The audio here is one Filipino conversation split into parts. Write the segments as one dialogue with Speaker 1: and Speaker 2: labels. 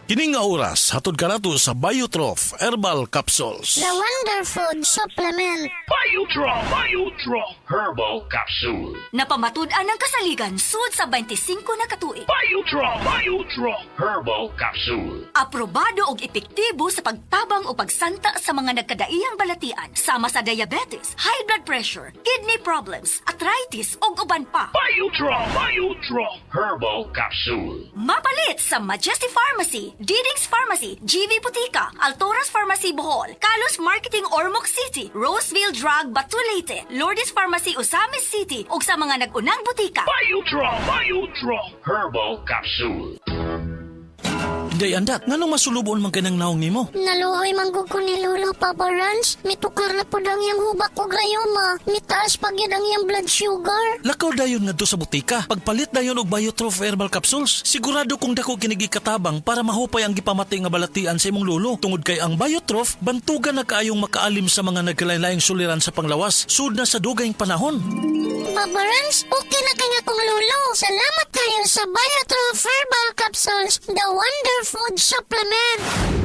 Speaker 1: Kining nga oras, hatod ka nato sa Biotrof Herbal Capsules.
Speaker 2: The Wonder Food Supplement.
Speaker 3: Biotrof Herbal Capsule.
Speaker 4: Napamatud-an ng kasaligan sud sa 25 na katuig.
Speaker 3: Biotrof Herbal Capsule.
Speaker 4: Aprobado og epektibo sa pagtabang o pagsanta sa mga nagkadaiyang balatian sama sa diabetes, high blood pressure, kidney problems, arthritis ug uban pa.
Speaker 3: Biotrof Herbal Capsule.
Speaker 4: Mapalit sa Majesty Pharmacy, Diding's Pharmacy, GV Butika, Altoras Pharmacy Bohol, Kalos Marketing Ormoc City, Roseville Drug Batulete, Lourdes Pharmacy Osamis City ug sa mga nag-unang butika.
Speaker 3: Biotrof Herbal Capsule.
Speaker 1: Day andat, nganong masulubon man kanang naong nimo?
Speaker 2: Naluoy manggug ko ni Lolo, Papa Rans. Mitukar na po ang iyang hubak o grayoma. Mitaas pag yun ang iyang blood sugar.
Speaker 1: Lakaw dayon ngadto sa butika. Pagpalit dayon og Biotrof Herbal Capsules, sigurado kung dako kinigi katabang para mahupay ang gipamatay nga balatian sa imong lolo. Tungod kay ang Biotrof bantugan na kaayong makaalim sa mga nagkalain-laing suliran sa panglawas sud na sa dugayng panahon.
Speaker 2: Papa Rans, okay na kaya kong Lolo. Salamat kayo sa Biotrof Herbal Capsules, the Wonder Food Supplement.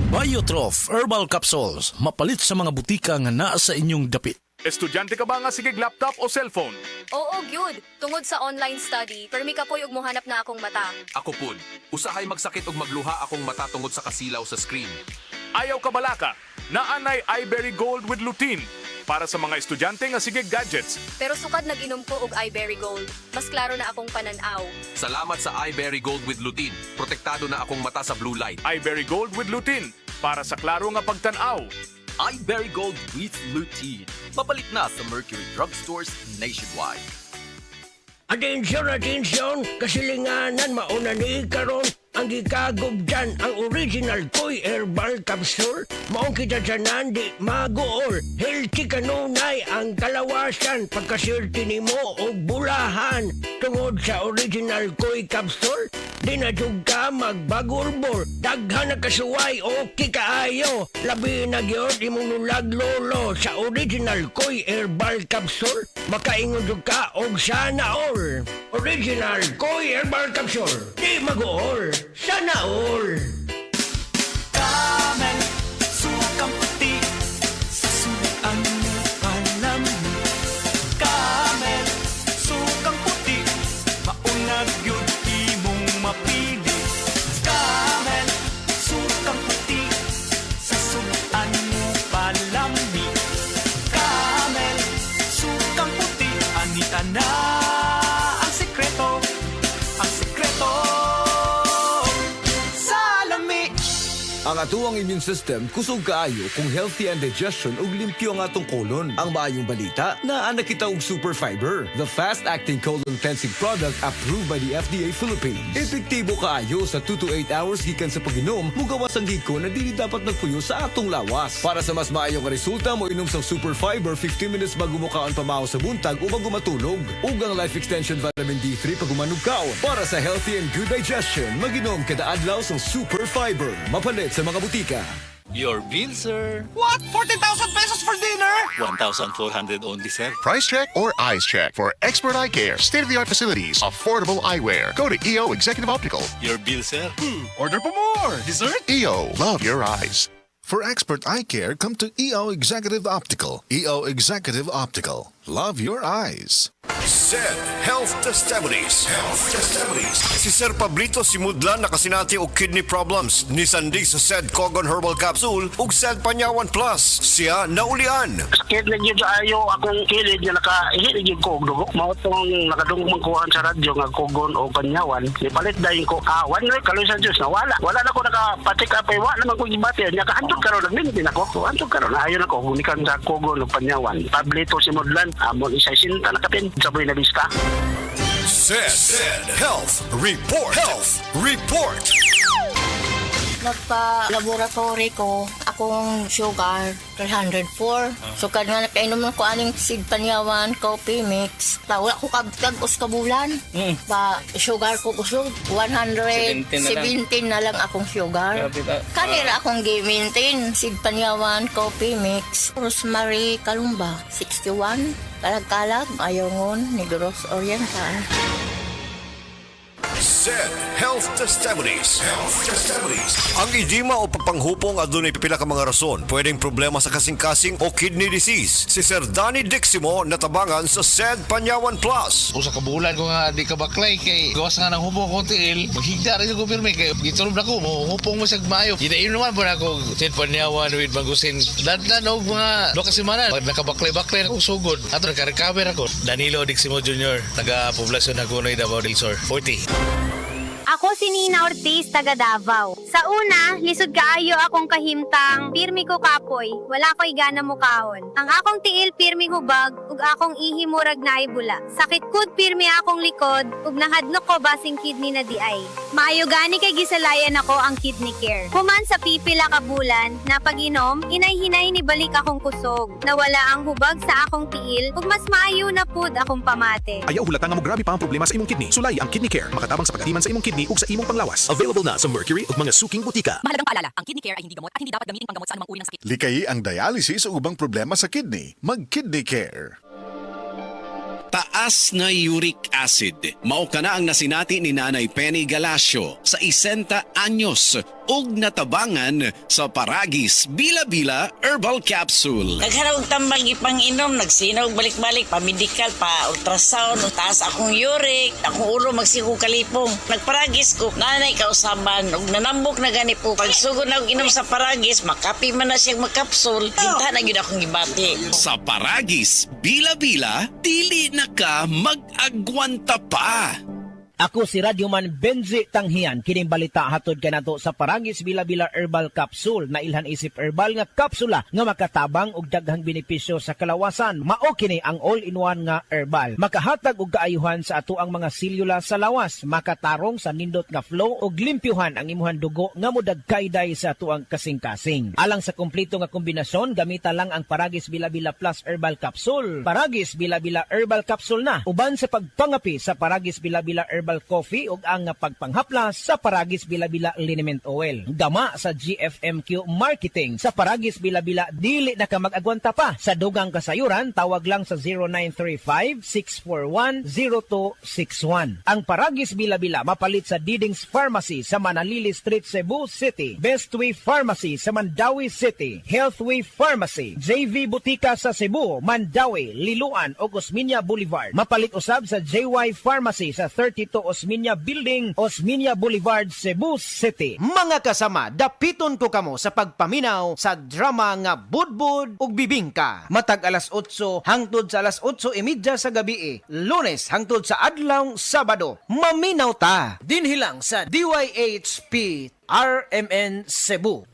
Speaker 1: Biotrof Herbal Capsules, mapalit sa mga butika nga naa sa inyong dapit.
Speaker 5: Estudyante ka ba nga sigig laptop o cellphone?
Speaker 6: Oo, gyud. Tungod sa online study, permi ka po yung muhanap na akong mata.
Speaker 7: Ako pud, usahay magsakit ug magluha akong mata tungod sa kasilaw sa screen.
Speaker 5: Ayaw ka balaka, naanay iBerry Gold with lutein para sa mga estudyante nga sigig gadgets.
Speaker 6: Pero sukad nag-inom ko og iBerry Gold. Mas klaro na akong pananaw.
Speaker 7: Salamat sa iBerry Gold with lutein. Protektado na akong mata sa blue light.
Speaker 5: iBerry Gold with lutein para sa klaro nga pagtanaw.
Speaker 8: iBerry Gold with lutein. Mapalit na sa Mercury Drugstores nationwide.
Speaker 9: Atensyon, kasilinganan mauna ni karon ang gikagob dyan ang original Koy Herbal Capsule. Maong kita dyanan di magool. Healthy kanunay ang kalawasan pagkasirti ni mo o bulahan. Tungod sa original Koy Capsule, di na jug ka magbagurbor. Daghan na kasuway o kikaayo. Labi na gyud imong nulag lolo sa original Koy Herbal Capsule. Makaingon jud ka og sana all. Original Koy Herbal Capsule. Di magool. Sana all.
Speaker 10: Camel, sukang puti, sasuan mo palamig. Camel, sukang puti, maunag yun imong mapili. Camel, sukang puti, sasuan mo palamig. Camel, sukang puti, anita na ang sekreto, ang sekreto.
Speaker 11: Ang atuang immune system kusog kaayo kung healthy ang digestion ug limpyo ang atong colon. Ang maayong balita, naa na kita og super fiber, the fast-acting colon cleansing product approved by the FDA Philippines. Epektibo kaayo sa 2 to 8 hours gikan sa pag-inom, mugawas ang giko na dili dapat nagpuyo sa atong lawas. Para sa mas maayong resulta, mo inom sang super fiber 15 minutes bago mo kaon pamahaw sa buntag o bago matulog. Ug ang life extension vitamin D3 pag umanog kaon. Para sa healthy and good digestion, mag-inom kada adlaw sang super fiber. Mapalit sa mga butika.
Speaker 8: Your bill, sir.
Speaker 10: What? 40,000 pesos for dinner?
Speaker 8: 1,400 only, sir.
Speaker 12: Price check or eyes check for expert eye care, state-of-the-art facilities, affordable eyewear. Go to EO Executive Optical.
Speaker 8: Your bill, sir.
Speaker 10: Order po more. Dessert?
Speaker 12: EO, love your eyes. For expert eye care, come to EO Executive Optical. EO Executive Optical. Love your eyes.
Speaker 13: SED Health Testimonies. Si Sir Pablito Simudlan nakasinati og kidney problems. Nisandig sa SED Cogon Herbal Capsule ug SED Panyawan Plus. Siya naulian.
Speaker 14: Sakit na gyud ayo akong kilid nga nakahilig gyud ko og dugo. Mao tong nakadungog man kuhan sa radyo nga Cogon o Panyawan. Ipalit dayon ko one week kaloy sa Dios nawala. Wala na ko nakapatik apay wa naman ko gibati nya kahandog karon naglimit ako. Handog karon ayo na ko gunikan sa Cogon o Panyawan. Pablito Simudlan amon isa sinta nakapin sa buhay na bista.
Speaker 13: SED Health Report.
Speaker 15: Nagpa-laboratory ko, akong sugar, 304. So, nga nakainom ko aning seed panyawan, coffee mix. Wala ko kagos kabulan. Sugar ko kusog, 117 na lang akong sugar. Kanira akong gi-maintain, seed panyawan, coffee mix. Rosemary Kalumba, 61. Kalag-kalag, Ayongon, Negros Oriental.
Speaker 13: SED Health Testimonies. Ang edema o papanghupong adunay pipila ka mga rason. Pwedeng problema sa kasing-kasing o kidney disease. Si Sir Danny Diximo natabangan sa SED Panyawan Plus.
Speaker 16: Usa ka bulan ko nga di ka baklay kay gawas nga ng hupong ko tiil. Maghigda rin ko pirmi kay gitulog na ko mo hupong mo sa maayo. Hinain naman po na ako SED Panyawan with Magusin. Dandan og mga 2 semana nakabaklay-baklay ako sugod. Ato naka-recover ako. Danilo Diximo Jr. Taga-poblasyon na Kunoy, Davao del Sur. 40.
Speaker 17: Ako si Nina Ortiz, taga Davao. Sa una, lisod kaayo akong kahimtang, pirmi ko kapoy, wala ko'y gana mo kahon. Ang akong tiil pirmi hubag, ug akong ihimurag na ibula. Sakit kud pirmi akong likod, ug nahadlok ko basing kidney na di ay. Maayo gani kay gisalayan ako ang kidney care. Human sa pipila ka bulan, na pag-inom, hinay-hinay ni balik akong kusog. Nawala ang hubag sa akong tiil, ug mas maayo na pud akong pamate.
Speaker 18: Ayaw hulata nga mo grabe pa ang problema sa imong kidney. Sulay ang Kidney Care, makatabang sa pagkatiman sa imong kidney ug sa imong panglawas. Available na sa Mercury ug mga suking butika.
Speaker 4: Mahalagang paalala, ang kidney care ay hindi gamot at hindi dapat gamitin panggamot sa anumang uri ng sakit.
Speaker 12: Likayi ang dialysis o ubang problema sa kidney. Mag-Kidney Care.
Speaker 19: Taas na uric acid. Mao kana ang nasinati ni Nanay Penny Galasio sa 60 anyos ug natabangan sa Paragis Bila-Bila Herbal Capsule.
Speaker 20: Nagharap tambal gipang inom, nagsinaw balik-balik, pa-medical, pa-ultrasound, taas akong uric, akong ulo magsiku kalipong. Nagparagis ko, nanay kausaban, ug nanambok na gani po. Pagsugod na inom sa Paragis, makapi man na siyang magkapsul, hinta na yun akong gibati.
Speaker 19: Sa Paragis Bila-Bila, dili na ka mag-agwanta pa.
Speaker 21: Ako si Radyoman Benzi Tanghian, kining balita hatod kanato sa Paragis Bila-Bila Herbal Capsule na ilhan isip herbal nga kapsula nga makatabang og daghang benepisyo sa kalawasan. Mao kini ang all-in-one nga herbal. Makahatag og kaayuhan sa ato ang mga selula sa lawas, makatarong sa nindot nga flow ug limpyuhan ang imuhang dugo nga modagkayday sa ato ang kasing-kasing. Alang sa kumpleto nga kombinasyon, gamita lang ang Paragis Bila-Bila Plus Herbal Capsule. Paragis Bila-Bila Herbal Capsule na uban sa pagpangapi sa Paragis Bila-Bila Herbal Coffee ug ang pagpanghaplas sa Paragis Bila-Bila Liniment Oil. Gama sa GFMQ Marketing. Sa Paragis Bila-Bila dili na ka mag-agwanta pa. Sa dugang kasayuran, tawag lang sa 0935-641-0261. Ang Paragis Bila-Bila mapalit sa Didings Pharmacy sa Manalili Street, Cebu City. Bestway Pharmacy sa Mandawi City. Healthway Pharmacy, JV Butika sa Cebu, Mandawi, Liloan ug Osmeña Boulevard. Mapalit usab sa JY Pharmacy sa 32 Osmeña Building, Osmeña Boulevard, Cebu City.
Speaker 22: Mga kasama, dapiton ko kamo sa pagpaminaw sa drama nga Budbud ug Bibingka. Matag alas 8 hangtod sa alas 8:30 sa gabi, Lunes hangtod sa adlaw Sabado. Maminaw ta dinhi lang sa DYHP RMN Cebu.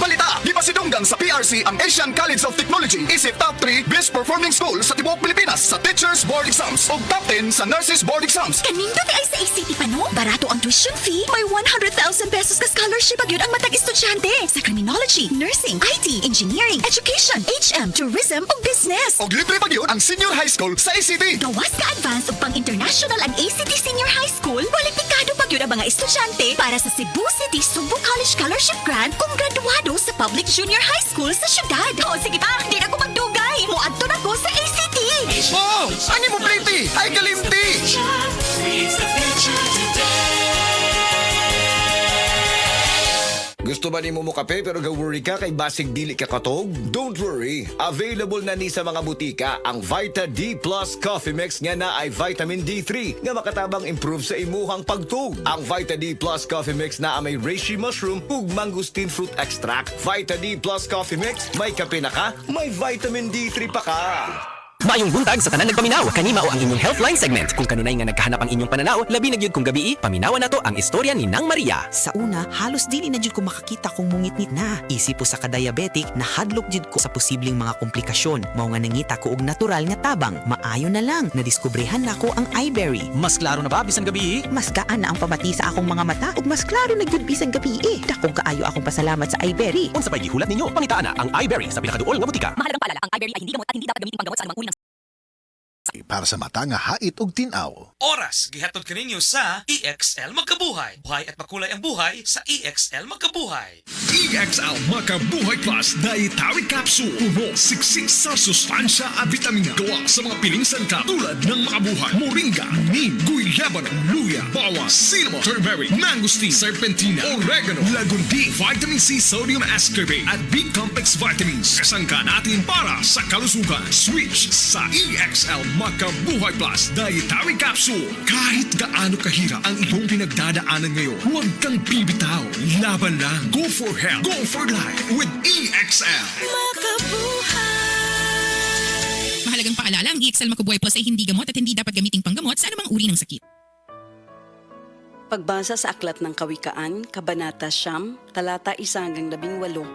Speaker 10: Balita! Di pa sidunggan sa PRC ang Asian College of Technology. Isip top 3 best performing school sa tibuok Pilipinas sa Teachers Board Exams o top 10 sa Nurses Board Exams.
Speaker 23: Kanindot ay sa ACT pa no? Barato ang tuition fee. May 100,000 pesos ka scholarship agad ang matag estudyante sa criminology, nursing, IT, engineering, education, HM, tourism o business.
Speaker 10: O libre pa yun ang senior high school sa ACT.
Speaker 23: Gawas ka advance o pang-international ang ACT Senior High School. Kwalipikado pa yun ang mga estudyante para sa Cebu City Sumbu College Scholarship Grant kung graduado sa Public Junior High School sa syudad. O sige pa, hindi na ko magdugay. Muadto na ko sa ACT.
Speaker 10: Oh! Ani mo pliti? Ay kalimti!
Speaker 11: Gusto ba ni mo kape pero ga-worry ka kay basig dili ka katog? Don't worry. Available na ni sa mga butika ang Vita D Plus Coffee Mix nga na ay vitamin D3 nga makatabang improve sa imuhang pagtug. Ang Vita D Plus Coffee Mix na may reishi mushroom ug mangosteen fruit extract. Vita D Plus Coffee Mix, may kape na ka, may vitamin D3 pa ka.
Speaker 24: Maayong buntag sa tanan nagpaminaw. Kanima o ang inyong Healthline segment. Kung kanunay nga nagkahanap ang inyong pananaw, labi na gyud kung gabi, paminawan nato ang istorya ni Nang Maria.
Speaker 25: Sa una, halos dili na jud ko makakita kung mungitnit na. Isip po sa ka-diabetic, nahadlok jud ko sa posibleng mga komplikasyon. Mao nga nangita ko og natural nga tabang. Maayo na lang, nadiskubrehan nako ang iBerry.
Speaker 24: Mas klaro na ba bisan gabi?
Speaker 25: Mas gaan na ang pamati sa akong mga mata ug mas klaro na gyud bisan gabi. Dakong kaayo akong pasalamat sa iBerry.
Speaker 24: Unsa pay gihulat ninyo? Pangitaan na ang iBerry sa pinakaduol nga butika.
Speaker 4: Mahalagang paalala, ang iBerry ay hindi gamot at hindi dapat gamitin panggamot sa anumang uri ng
Speaker 12: Para sa mata nga hait ug tinaw.
Speaker 26: Oras gihatod kaninyo sa EXL Magkabuhay. Buhay at makulay ang buhay sa EXL Magkabuhay.
Speaker 1: EXL Makabuhay Plus Dietary Capsule. Puno siksik sa sustansya at vitamina. Gawa sa mga piling sangkap tulad ng makabuhay, moringa, neem, guyabano, luya, bawang, cinnamon, turmeric, mangosteen, serpentina, oregano, lagundi, vitamin C, sodium ascorbate at B-complex vitamins. Kasangka natin para sa kalusugan. Switch sa EXL Makabuhay Plus Dietary Capsule. Kahit gaano kahirap ang iyong pinagdadaanan ngayon, huwag kang bibitaw. Laban lang. Go for health. Go for life with EXL.
Speaker 2: Mahalagang paalala, ang EXL Makabuhay Plus ay hindi gamot at hindi dapat gamiting panggamot sa anumang uri ng sakit.
Speaker 3: Pagbasa sa Aklat ng Kawikaan, Kabanata 9, talata 1-18,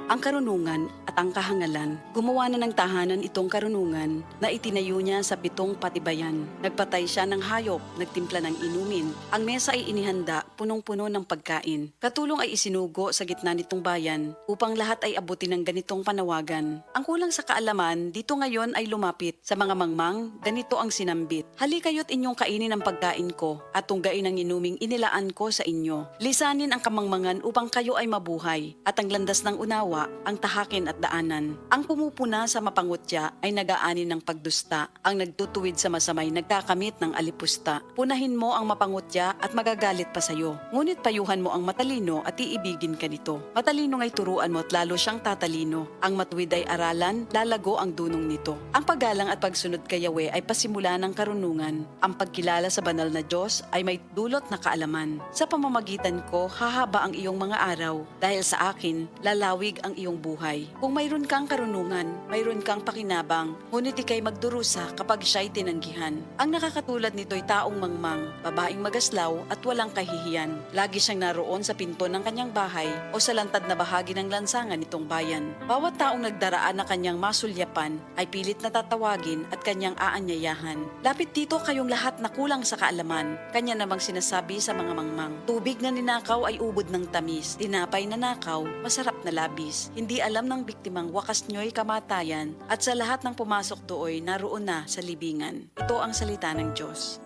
Speaker 3: ang karunungan at ang kahangalan. Gumawa na ng tahanan itong karunungan na itinayo niya sa 7 patibayan. Nagpatay siya ng hayop, nagtimpla ng inumin. Ang mesa ay inihanda, punong-puno ng pagkain. Katulong ay isinugo sa gitna nitong bayan upang lahat ay abutin ng ganitong panawagan. Ang kulang sa kaalaman, dito ngayon ay lumapit sa mga mangmang, ganito ang sinambit. Halikayo't inyong kainin ang pagkain ko at tunggain ang inuming inilaan ko sa inyo. Lisanin ang kamangmangan upang kayo ay mabuhay, at ang landas ng unawa ang tahakin at daanan. Ang pumupuna sa mapangutya ay nag-aani ng pagdusta, ang nagtutuwid sa masamay nagkakamit ng alipusta. Punahin mo ang mapangutya at magagalit pa sayo. Ngunit payuhan mo ang matalino at iibigin ka nito. Matalino ay turuan mo at lalo siyang tatalino. Ang matuwid ay aralan, lalago ang dunong nito. Ang paggalang at pagsunod kay Yahweh ay pasimula ng karunungan. Ang pagkilala sa banal na Diyos ay may dulot na kaalaman. Sa pamamagitan ko, hahaba ang iyong mga araw. Dahil sa akin, lalawig ang iyong buhay. Kung mayroon kang karunungan, mayroon kang pakinabang, ngunit ikay magdurusa kapag siya'y tinanggihan. Ang nakakatulad nito'y taong mangmang, babaeng magaslaw at walang kahihiyan. Lagi siyang naroon sa pinto ng kanyang bahay o sa lantad na bahagi ng lansangan nitong bayan. Bawat taong nagdaraan na kanyang masulyapan ay pilit na tatawagin at kanyang aanyayahan. Lapit dito kayong lahat na kulang sa kaalaman. Kanya namang sinasabi sa mga mangmang, tubig na ninakaw ay ubod ng tamis, tinapay na nakaw, masarap na labis. Hindi alam ng biktimang wakas nyo'y kamatayan, at sa lahat ng pumasok dooy naroon na sa libingan. Ito ang salita ng Diyos.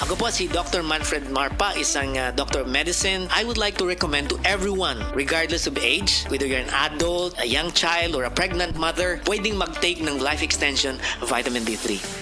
Speaker 6: Ako po si Dr. Manfred Marpa, isang Doctor of Medicine. I would like to recommend to everyone, regardless of age, whether you're an adult, a young child, or a pregnant mother, pwedeng mag-take ng Life Extension Vitamin D3.